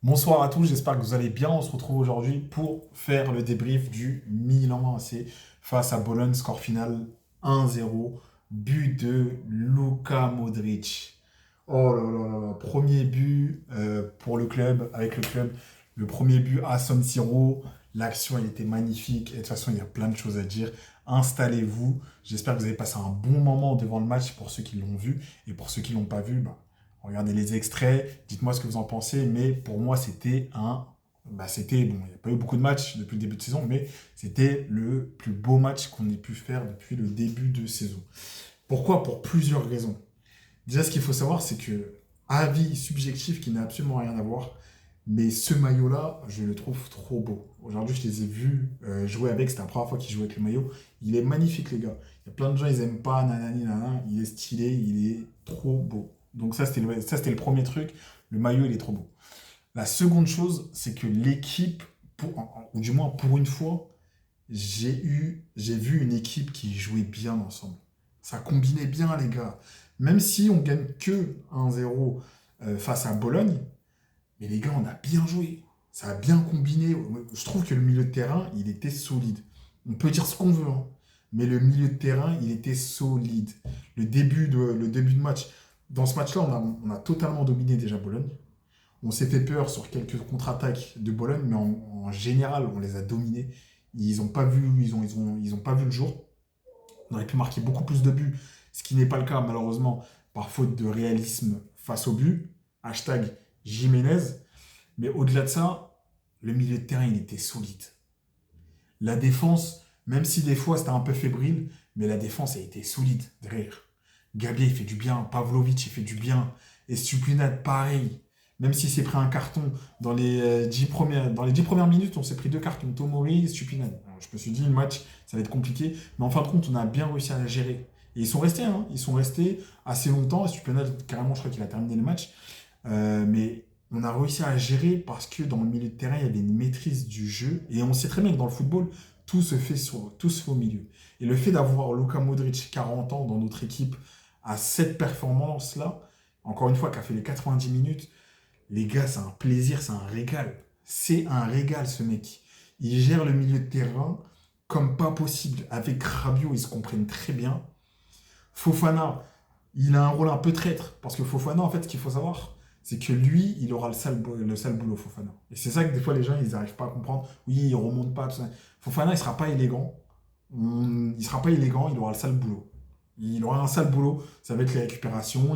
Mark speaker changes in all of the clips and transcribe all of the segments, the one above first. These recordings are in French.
Speaker 1: Bonsoir à tous, j'espère que vous allez bien. On se retrouve aujourd'hui pour faire le débrief du Milan AC face à Bologne, score final 1-0, but de Luka Modric. Oh là là là là, premier but pour le club, avec le club, le premier but à San Siro. L'action, elle était magnifique et de toute façon, il y a plein de choses à dire. Installez-vous, j'espère que vous avez passé un bon moment devant le match pour ceux qui l'ont vu et pour ceux qui l'ont pas vu, bah, regardez les extraits, dites-moi ce que vous en pensez, mais pour moi, c'était un. Bah, c'était, bon, il n'y a pas eu beaucoup de matchs depuis le début de saison, mais c'était le plus beau match qu'on ait pu faire depuis le début de saison. Pourquoi? Pour plusieurs raisons. Déjà, ce qu'il faut savoir, c'est que, avis subjectif qui n'a absolument rien à voir, mais ce maillot-là, je le trouve trop beau. Aujourd'hui, je les ai vus jouer avec, c'était la première fois qu'ils jouaient avec le maillot. Il est magnifique, les gars. Il y a plein de gens, ils aiment pas, nanani, nanana. Il est stylé, il est trop beau. Donc ça, c'était le premier truc. Le maillot, il est trop beau. La seconde chose, c'est que l'équipe, ou du moins pour une fois, j'ai vu une équipe qui jouait bien ensemble. Ça combinait bien, les gars. Même si on gagne que 1-0 face à Bologne, mais les gars, on a bien joué. Ça a bien combiné. Je trouve que le milieu de terrain, il était solide. On peut dire ce qu'on veut, hein, mais le milieu de terrain, il était solide. Le début de match, dans ce match-là, on a totalement dominé déjà Bologne. On s'est fait peur sur quelques contre-attaques de Bologne, mais en général, on les a dominés. Ils n'ont pas vu, ils ont pas vu le jour. On aurait pu marquer beaucoup plus de buts, ce qui n'est pas le cas, malheureusement, par faute de réalisme face au but. Hashtag Jiménez. Mais au-delà de ça, le milieu de terrain, il était solide. La défense, même si des fois c'était un peu fébrile, mais la défense a été solide derrière. Gabi, il fait du bien. Pavlovic, il fait du bien. Et Stupinat, pareil. Même s'il s'est pris un carton dans les 10 premières minutes, on s'est pris deux cartons, Tomori et Stupinat. Alors, je me suis dit, le match, ça va être compliqué. Mais en fin de compte, on a bien réussi à la gérer. Et ils sont restés, hein. Ils sont restés assez longtemps. Et Stupinat, carrément, je crois qu'il a terminé le match. Mais on a réussi à gérer parce que dans le milieu de terrain, il y avait une maîtrise du jeu. Et on sait très bien que dans le football, tout se fait au milieu. Et le fait d'avoir Luka Modric, 40 ans, dans notre équipe, à cette performance-là, encore une fois, qui a fait les 90 minutes, les gars, c'est un plaisir, c'est un régal. C'est un régal, ce mec. Il gère le milieu de terrain comme pas possible. Avec Rabiot, ils se comprennent très bien. Fofana, il a un rôle un peu traître. Parce que Fofana, en fait, ce qu'il faut savoir, c'est que lui, il aura le sale boulot, Fofana. Et c'est ça que des fois, les gens, ils n'arrivent pas à comprendre. Oui, il remonte pas, tout ça. Fofana, il sera pas élégant. Il sera pas élégant, il aura le sale boulot. Il aura un sale boulot, ça va être les récupérations,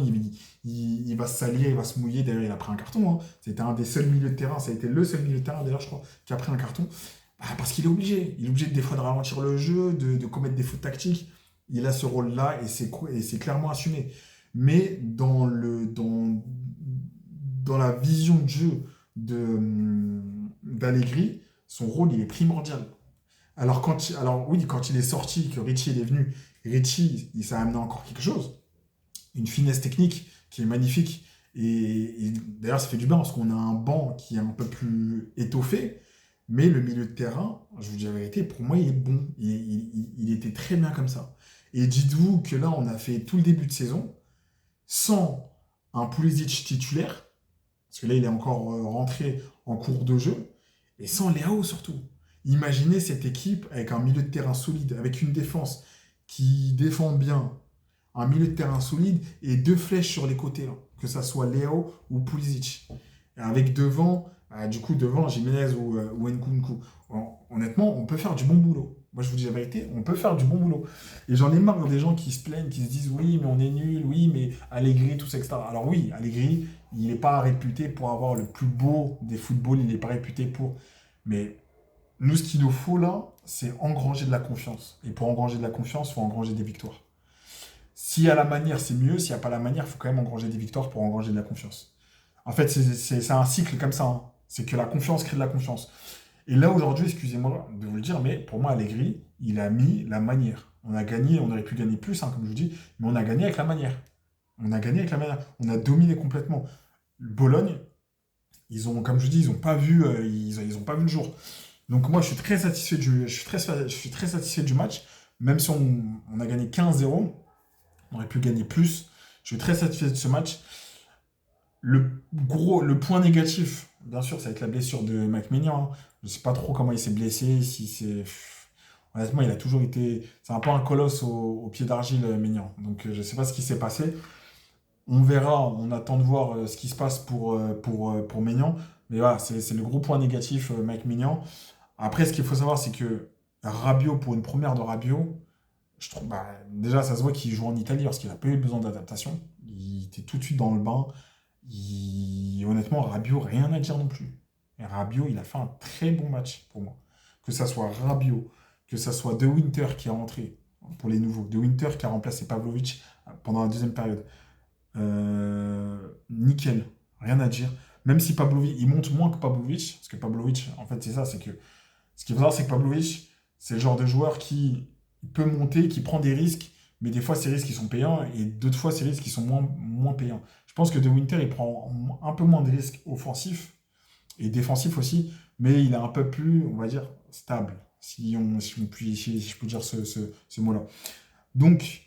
Speaker 1: il va se salir, il va se mouiller. D'ailleurs, il a pris un carton, hein. C'était un des seuls milieux de terrain, ça a été le seul milieu de terrain, d'ailleurs, je crois, qui a pris un carton. Bah, parce qu'il est obligé. Il est obligé des fois de ralentir le jeu, de commettre des fautes tactiques. Il a ce rôle-là et c'est clairement assumé. Mais dans la vision de jeu d'Allegri, son rôle, il est primordial. Alors oui, quand il est sorti, que Richie il est venu, Richie, ça a amené encore quelque chose. Une finesse technique qui est magnifique. Et d'ailleurs, ça fait du bien parce qu'on a un banc qui est un peu plus étoffé. Mais le milieu de terrain, je vous dis la vérité, pour moi, il est bon. Il était très bien comme ça. Et dites-vous que là, on a fait tout le début de saison sans un Pulisic titulaire, parce que là, il est encore rentré en cours de jeu, et sans Léao surtout. Imaginez cette équipe avec un milieu de terrain solide, avec une défense qui défend bien, un milieu de terrain solide et deux flèches sur les côtés, là, que ça soit Léao ou Pulisic. Et avec devant, du coup, devant Jiménez ou Nkunku. Honnêtement, on peut faire du bon boulot. Moi, je vous dis la vérité, on peut faire du bon boulot. Et j'en ai marre des gens qui se plaignent, qui se disent oui, mais on est nul, oui, mais Allegri, tout ça, etc. Alors oui, Allegri, il n'est pas réputé pour avoir le plus beau des footballs, il n'est pas réputé pour. Mais nous, ce qu'il nous faut là, c'est engranger de la confiance. Et pour engranger de la confiance, il faut engranger des victoires. S'il y a la manière, c'est mieux. S'il n'y a pas la manière, il faut quand même engranger des victoires pour engranger de la confiance. En fait, c'est un cycle comme ça, hein. C'est que la confiance crée de la confiance. Et là, aujourd'hui, excusez-moi de vous le dire, mais pour moi, Allegri, il a mis la manière. On a gagné, on aurait pu gagner plus, hein, comme je vous dis, mais on a gagné avec la manière. On a gagné avec la manière. On a dominé complètement. Bologne, ils ont, comme je dis, ils n'ont pas vu, ils ont pas vu le jour. Donc moi, je suis très satisfait du match, même si on a gagné 15-0, on aurait pu gagner plus. Je suis très satisfait de ce match. Le point négatif bien sûr, c'est avec la blessure de Maignan, hein. Je sais pas trop comment il s'est blessé, si c'est... Honnêtement, il a toujours été... C'est un peu un colosse au pied d'argile, Maignan. Donc, je sais pas ce qui s'est passé. On verra, on attend de voir ce qui se passe pour Maignan. Mais voilà, c'est le gros point négatif, Mike Maignan. Après, ce qu'il faut savoir, c'est que Rabiot, pour une première de Rabiot, je trouve, bah, déjà, ça se voit qu'il joue en Italie parce qu'il n'a pas eu besoin d'adaptation. Il était tout de suite dans le bain. Honnêtement, Rabiot, rien à dire non plus. Et Rabiot, il a fait un très bon match pour moi. Que ça soit Rabiot, que ça soit De Winter qui est rentré pour les nouveaux. De Winter qui a remplacé Pavlovic pendant la deuxième période. Nickel, rien à dire. Même si Pavlovic, il monte moins que Pavlovic, parce que Pavlovic, en fait, c'est ça, c'est que ce qu'il faut savoir, c'est que Pavlovic, c'est le genre de joueur qui peut monter, qui prend des risques, mais des fois, ces risques, ils sont payants, et d'autres fois, ces risques, ils sont moins payants. Je pense que De Winter, il prend un peu moins de risques offensifs, et défensifs aussi, mais il est un peu plus, on va dire, stable, si je peux dire ce mot-là. Donc,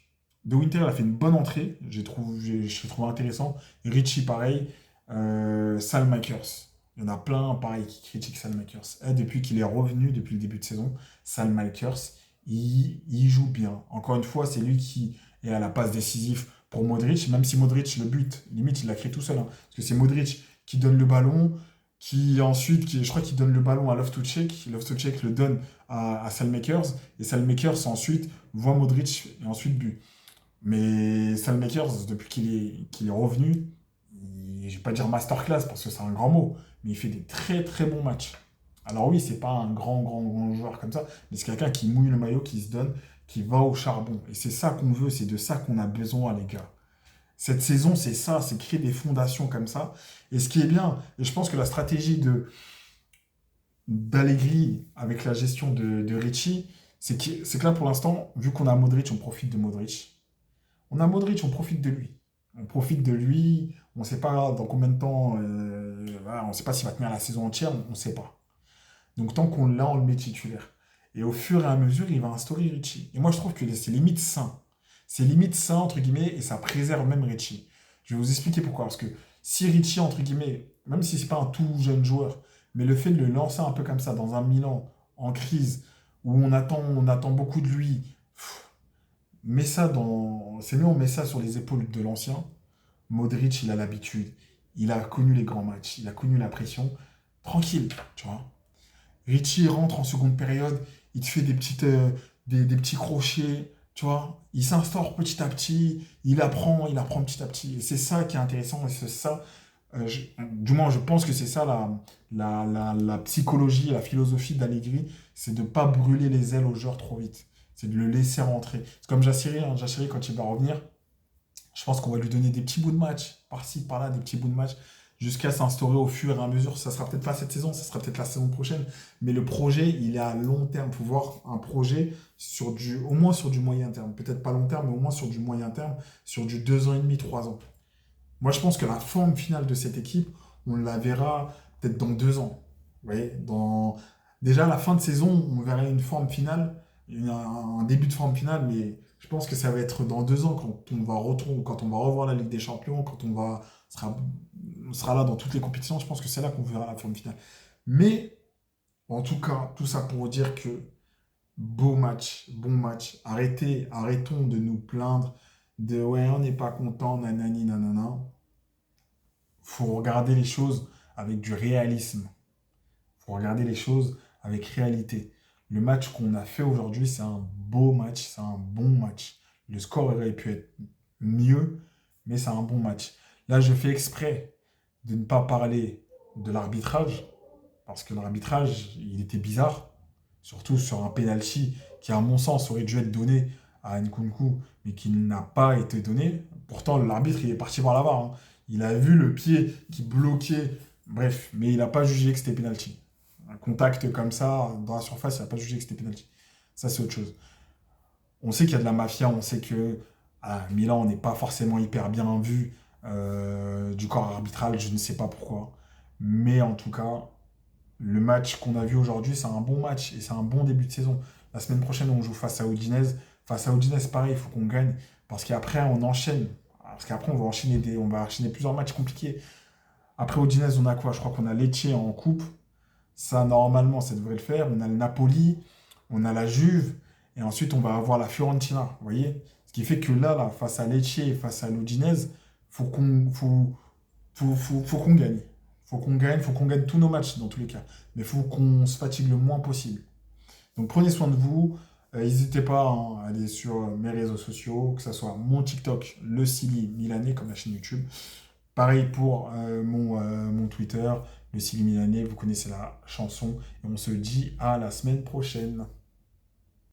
Speaker 1: De Winter, il a fait une bonne entrée. Je l'ai trouvé intéressant. Richie, pareil. Salmakers. Il y en a plein, pareil, qui critiquent Salmakers. Et depuis qu'il est revenu, depuis le début de saison, Salmakers, il joue bien. Encore une fois, c'est lui qui est à la passe décisive pour Modric. Même si Modric, le but, limite, il l'a créé tout seul, hein. Parce que c'est Modric qui donne le ballon, je crois qu'il donne le ballon à Loftus-Cheek. Loftus-Cheek le donne à Salmakers. Et Salmakers, ensuite, voit Modric et ensuite but. Mais Salmakers, depuis qu'il est revenu, je vais pas dire masterclass parce que c'est un grand mot, mais il fait des très très bons matchs. Alors oui, c'est pas un grand joueur comme ça, mais c'est quelqu'un qui mouille le maillot, qui se donne, qui va au charbon. Et c'est ça qu'on veut, c'est de ça qu'on a besoin, les gars. Cette saison, c'est ça, c'est créer des fondations comme ça. Et ce qui est bien, et je pense que la stratégie d'Allegri avec la gestion de Ricci, c'est que là, pour l'instant, vu qu'on a Modric, on profite de Modric. On a Modric, on profite de lui. On profite de lui. On ne sait pas dans combien de temps. Voilà, on ne sait pas s'il va tenir la saison entière. On ne sait pas. Donc tant qu'on l'a, on le met titulaire. Et au fur et à mesure, il va instaurer Richie. Et moi, je trouve que c'est limite sain. C'est limite sain, entre guillemets, et ça préserve même Richie. Je vais vous expliquer pourquoi. Parce que si Richie, entre guillemets, même si c'est pas un tout jeune joueur, mais le fait de le lancer un peu comme ça dans un Milan en crise, où on attend beaucoup de lui, c'est mieux, on met ça sur les épaules de l'ancien. Modric, il a l'habitude. Il a connu les grands matchs. Il a connu la pression. Tranquille, tu vois. Richie rentre en seconde période. Il te fait des petits crochets, tu vois. Il s'instaure petit à petit. Il apprend petit à petit. Et c'est ça qui est intéressant. Et c'est ça, du moins, je pense que c'est ça la psychologie, la philosophie d'Allegri. C'est de ne pas brûler les ailes aux joueurs trop vite. C'est de le laisser rentrer. C'est comme Jaciri, hein. Jaciri, quand il va revenir, je pense qu'on va lui donner des petits bouts de match, par-ci, par-là, des petits bouts de match, jusqu'à s'instaurer au fur et à mesure. Ça sera peut-être pas cette saison, ça sera peut-être la saison prochaine, mais le projet, il est à long terme. Il faut voir un projet au moins sur du moyen terme. Peut-être pas long terme, mais au moins sur du moyen terme, sur du 2 ans et demi, 3 ans. Moi, je pense que la forme finale de cette équipe, on la verra peut-être dans 2 ans. Vous voyez, déjà à la fin de saison, on verra une forme finale, un début de forme finale, mais je pense que ça va être dans 2 ans quand on va revoir la Ligue des Champions, quand on sera là dans toutes les compétitions. Je pense que c'est là qu'on verra la forme finale. Mais en tout cas, tout ça pour vous dire que beau match, bon match. Arrêtons de nous plaindre de ouais, on n'est pas content, nanani, nanana. Faut regarder les choses avec du réalisme. Faut regarder les choses avec réalité. Le match qu'on a fait aujourd'hui, c'est un beau match, c'est un bon match. Le score aurait pu être mieux, mais c'est un bon match. Là, je fais exprès de ne pas parler de l'arbitrage, parce que l'arbitrage, il était bizarre, surtout sur un penalty qui, à mon sens, aurait dû être donné à Nkunku, mais qui n'a pas été donné. Pourtant, l'arbitre, il est parti voir la VAR, hein. Il a vu le pied qui bloquait, bref, mais il n'a pas jugé que c'était penalty. Un contact comme ça, dans la surface, il n'a pas jugé que c'était penalty. Ça, c'est autre chose. On sait qu'il y a de la mafia, on sait que à Milan, on n'est pas forcément hyper bien vu du corps arbitral, je ne sais pas pourquoi. Mais en tout cas, le match qu'on a vu aujourd'hui, c'est un bon match et c'est un bon début de saison. La semaine prochaine, on joue face à Udinese. Face à Udinese, pareil, il faut qu'on gagne. Parce qu'après, on enchaîne. Parce qu'après, on va enchaîner plusieurs matchs compliqués. Après, Udinese, on a quoi? Je crois qu'on a Lecce en coupe. Ça, normalement, ça devrait le faire. On a le Napoli, on a la Juve, et ensuite, on va avoir la Fiorentina. Vous voyez? Ce qui fait que là, face à Lecce et face à l'Udinese, faut qu'on gagne. Faut qu'on gagne tous nos matchs dans tous les cas. Mais il faut qu'on se fatigue le moins possible. Donc prenez soin de vous. N'hésitez pas hein, à aller sur mes réseaux sociaux, que ce soit mon TikTok, le Silly Milanais, comme la chaîne YouTube. Pareil pour mon Twitter, le Silly Milanais, vous connaissez la chanson. Et on se dit à la semaine prochaine.